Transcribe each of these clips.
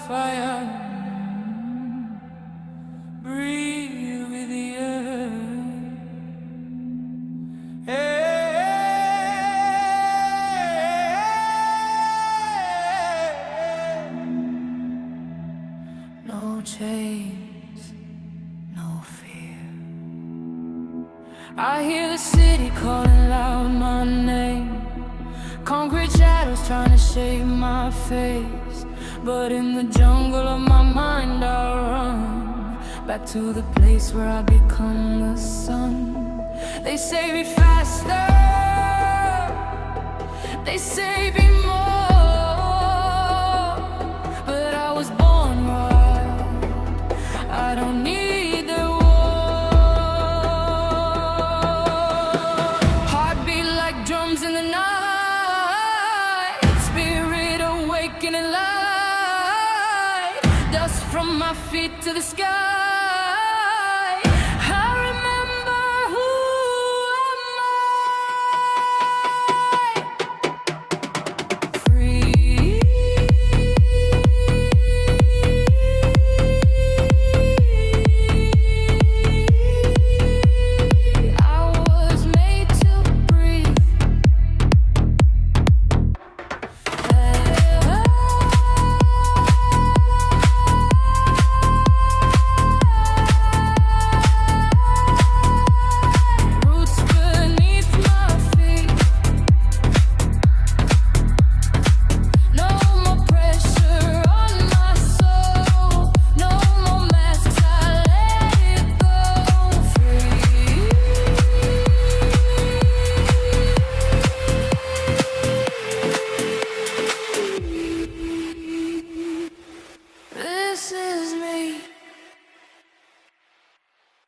fire. Breathe with the earth. No chains, no fear. I hear the city calling loud my name. Concrete shadows trying to shape my face. But in the jungle of my mind I run back to the place where I become the sun. They say be faster, they say be more, but I was born wild, I don't need the war. Heartbeat like drums in the night, spirit awakening light, dust from my feet to the sky.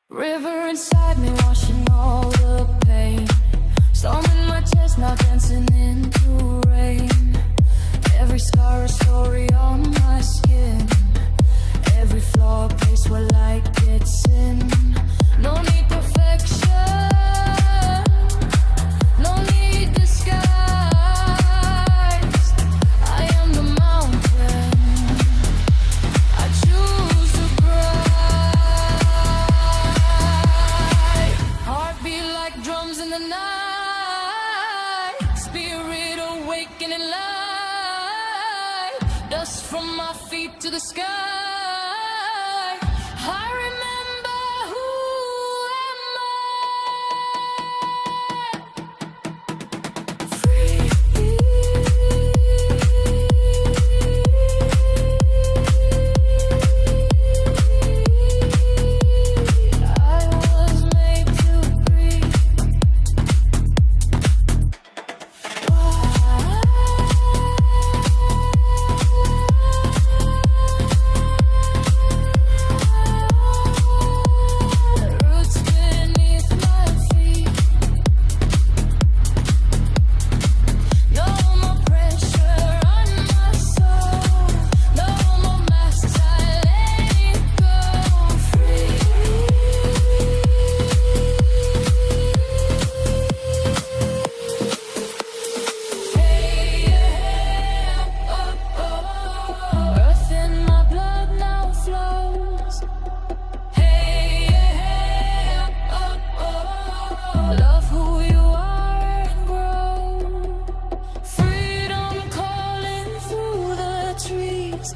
River inside me washing all the pain. Storm in my chest now dancing into rain. Every scar a story on my skin. Every flaw a place where light gets in. No need perfection, no need disguise. I am the mountain, I choose to cry. Heartbeat like drums in the night, spirit awakening light, dust from my feet to the sky. I remember who am I? Free. I was made to breathe. Roots beneath my feet. No more pressure on my soul. No more masks, I let it go free. Hey, yeah, oh, oh. Earth in my blood now flows. Hey, yeah, oh, oh. Love who you are and grow. Freedom calling through the trees.